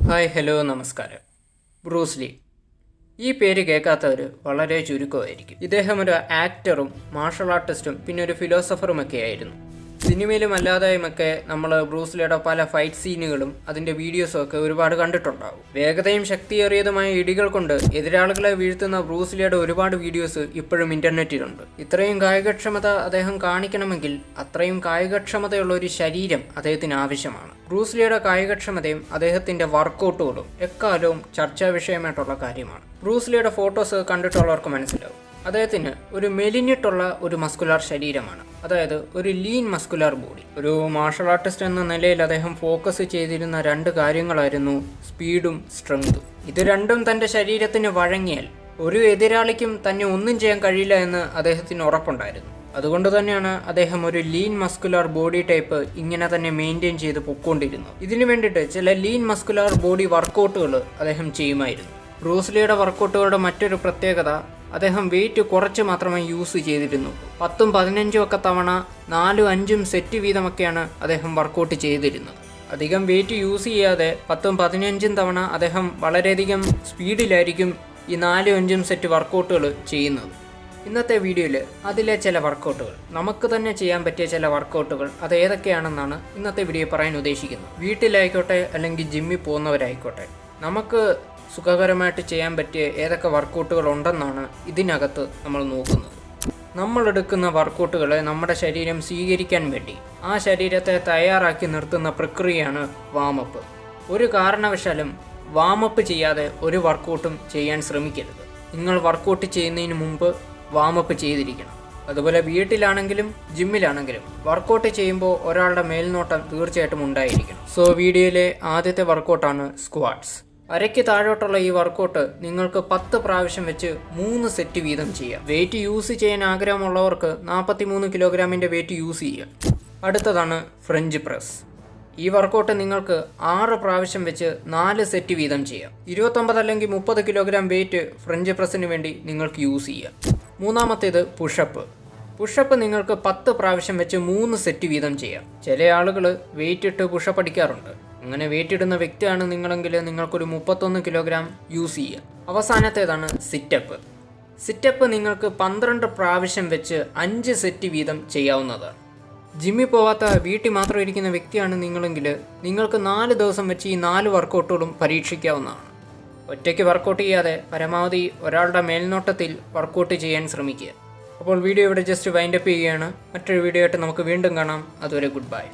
Hi hello നമസ്കാരം. Bruce Lee ഈ പേര് കേൾക്കാത്തവർ വളരെ ചുരുക്കമായിരിക്കും. ഇദ്ദേഹം ഒരു ആക്ടറും മാർഷൽ ആർട്ടിസ്റ്റും പിന്നെ ഒരു ഫിലോസഫറുമൊക്കെ ആയിരുന്നു. സിനിമയിലും അല്ലാതെയുമൊക്കെ നമ്മൾ ബ്രൂസ് ലീയുടെ പല ഫൈറ്റ് സീനുകളും അതിൻ്റെ വീഡിയോസും ഒക്കെ ഒരുപാട് കണ്ടിട്ടുണ്ടാകും. വേഗതയും ശക്തിയേറിയതുമായ ഇടികൾ കൊണ്ട് എതിരാളികളെ വീഴ്ത്തുന്ന ബ്രൂസ് ലീയുടെ ഒരുപാട് വീഡിയോസ് ഇപ്പോഴും ഇൻ്റർനെറ്റിലുണ്ട്. ഇത്രയും കായികക്ഷമത അദ്ദേഹം കാണിക്കണമെങ്കിൽ അത്രയും കായികക്ഷമതയുള്ള ഒരു ശരീരം അദ്ദേഹത്തിന് ആവശ്യമാണ്. ബ്രൂസ് ലീയുടെ കായികക്ഷമതയും അദ്ദേഹത്തിൻ്റെ വർക്കൗട്ടുകളും എക്കാലവും ചർച്ചാ വിഷയമായിട്ടുള്ള കാര്യമാണ്. ബ്രൂസ് ലീയുടെ ഫോട്ടോസ് കണ്ടിട്ടുള്ളവർക്ക് മനസ്സിലാവും അദ്ദേഹത്തിന് ഒരു മെലിഞ്ഞിട്ടുള്ള ഒരു മസ്കുലാർ ശരീരമാണ്, അതായത് ഒരു ലീൻ മസ്കുലാർ ബോഡി. ഒരു മാർഷൽ ആർട്ടിസ്റ്റ് എന്ന നിലയിൽ അദ്ദേഹം ഫോക്കസ് ചെയ്തിരുന്ന രണ്ട് കാര്യങ്ങളായിരുന്നു സ്പീഡും സ്ട്രെങ്തും. ഇത് രണ്ടും തൻ്റെ ശരീരത്തിന് വഴങ്ങിയാൽ ഒരു എതിരാളിക്കും തന്നെ ഒന്നും ചെയ്യാൻ കഴിയില്ല എന്ന് അദ്ദേഹത്തിന് ഉറപ്പുണ്ടായിരുന്നു. അതുകൊണ്ട് തന്നെയാണ് അദ്ദേഹം ഒരു ലീൻ മസ്കുലാർ ബോഡി ടൈപ്പ് ഇങ്ങനെ തന്നെ മെയിൻറ്റെയിൻ ചെയ്ത് പൊയ്ക്കൊണ്ടിരുന്നത്. ഇതിനു വേണ്ടിയിട്ട് ചില ലീൻ മസ്കുലാർ ബോഡി വർക്കൗട്ടുകൾ അദ്ദേഹം ചെയ്യുമായിരുന്നു. ബ്രൂസ് ലീയുടെ വർക്കൗട്ടുകളുടെ മറ്റൊരു പ്രത്യേകത, അദ്ദേഹം വെയിറ്റ് കുറച്ച് മാത്രമേ യൂസ് ചെയ്തിരുന്നു. 10ഉം 15ഉം ഒക്കെ തവണ 4ഉം 5ഉം സെറ്റ് വീതമൊക്കെയാണ് അദ്ദേഹം വർക്കൗട്ട് ചെയ്തിരുന്നത്. അധികം വെയിറ്റ് യൂസ് ചെയ്യാതെ 10ഉം 15ഉം തവണ അദ്ദേഹം വളരെയധികം സ്പീഡിലായിരിക്കും ഈ 4ഉം 5ഉം സെറ്റ് വർക്കൗട്ടുകൾ ചെയ്യുന്നത്. ഇന്നത്തെ വീഡിയോയിൽ അതിലെ ചില വർക്കൗട്ടുകൾ, നമുക്ക് തന്നെ ചെയ്യാൻ പറ്റിയ ചില വർക്കൗട്ടുകൾ, അത് ഏതൊക്കെയാണെന്നാണ് ഇന്നത്തെ വീഡിയോ പറയാൻ ഉദ്ദേശിക്കുന്നത്. വീട്ടിലായിക്കോട്ടെ അല്ലെങ്കിൽ ജിമ്മിൽ പോകുന്നവരായിക്കോട്ടെ, നമുക്ക് സുഖകരമായിട്ട് ചെയ്യാൻ പറ്റിയ ഏതൊക്കെ വർക്കൗട്ടുകൾ ഉണ്ടെന്നാണ് ഇതിനകത്ത് നമ്മൾ നോക്കുന്നത്. നമ്മളെടുക്കുന്ന വർക്കൗട്ടുകളെ നമ്മുടെ ശരീരം സ്വീകരിക്കാൻ വേണ്ടി ആ ശരീരത്തെ തയ്യാറാക്കി നിർത്തുന്ന പ്രക്രിയയാണ് വാമപ്പ്. ഒരു കാരണവശാലും വാമപ്പ് ചെയ്യാതെ ഒരു വർക്കൗട്ടും ചെയ്യാൻ ശ്രമിക്കരുത്. നിങ്ങൾ വർക്കൗട്ട് ചെയ്യുന്നതിന് മുമ്പ് വാമപ്പ് ചെയ്തിരിക്കണം. അതുപോലെ വീട്ടിലാണെങ്കിലും ജിമ്മിലാണെങ്കിലും വർക്കൗട്ട് ചെയ്യുമ്പോൾ ഒരാളുടെ മേൽനോട്ടം തീർച്ചയായിട്ടും ഉണ്ടായിരിക്കണം. സോ വീഡിയോയിലെ ആദ്യത്തെ വർക്കൗട്ടാണ് സ്ക്വാട്സ്. അരയ്ക്ക് താഴോട്ടുള്ള ഈ വർക്കൗട്ട് നിങ്ങൾക്ക് 10 പ്രാവശ്യം വെച്ച് 3 സെറ്റ് വീതം ചെയ്യാം. വെയിറ്റ് യൂസ് ചെയ്യാൻ ആഗ്രഹമുള്ളവർക്ക് 43 കിലോഗ്രാമിൻ്റെ വെയിറ്റ് യൂസ് ചെയ്യാം. അടുത്തതാണ് ഫ്രഞ്ച് പ്രസ്. ഈ വർക്കൗട്ട് നിങ്ങൾക്ക് 6 പ്രാവശ്യം വെച്ച് 4 സെറ്റ് വീതം ചെയ്യാം. 29 അല്ലെങ്കിൽ 30 കിലോഗ്രാം വെയിറ്റ് ഫ്രഞ്ച് പ്രസ്സിന് വേണ്ടി നിങ്ങൾക്ക് യൂസ് ചെയ്യാം. മൂന്നാമത്തേത് പുഷപ്പ്. പുഷപ്പ് നിങ്ങൾക്ക് 10 പ്രാവശ്യം വെച്ച് 3 സെറ്റ് വീതം ചെയ്യാം. ചില ആളുകൾ വെയിറ്റ് ഇട്ട് പുഷപ്പ് അടിക്കാറുണ്ട്. അങ്ങനെ വെയിറ്റ് ഇടുന്ന വ്യക്തിയാണ് നിങ്ങളെങ്കിൽ നിങ്ങൾക്കൊരു 31 കിലോഗ്രാം യൂസ് ചെയ്യാം. അവസാനത്തേതാണ് സിറ്റപ്പ്. സിറ്റപ്പ് നിങ്ങൾക്ക് 12 പ്രാവശ്യം വെച്ച് 5 സെറ്റ് വീതം ചെയ്യാവുന്നതാണ്. ജിമ്മിൽ പോവാത്ത വീട്ടിൽ മാത്രം ഇരിക്കുന്ന വ്യക്തിയാണ് നിങ്ങളെങ്കിൽ നിങ്ങൾക്ക് 4 ദിവസം വെച്ച് ഈ 4 വർക്കൗട്ടുകളും പരീക്ഷിക്കാവുന്നതാണ്. ഒറ്റയ്ക്ക് വർക്കൗട്ട് ചെയ്യാതെ പരമാവധി ഒരാളുടെ മേൽനോട്ടത്തിൽ വർക്കൗട്ട് ചെയ്യാൻ ശ്രമിക്കുക. അപ്പോൾ വീഡിയോ ഇവിടെ ജസ്റ്റ് വൈൻഡപ്പ് ചെയ്യുകയാണ്. മറ്റൊരു വീഡിയോ ആയിട്ട് നമുക്ക് വീണ്ടും കാണാം. അതുവരെ ഗുഡ് ബൈ.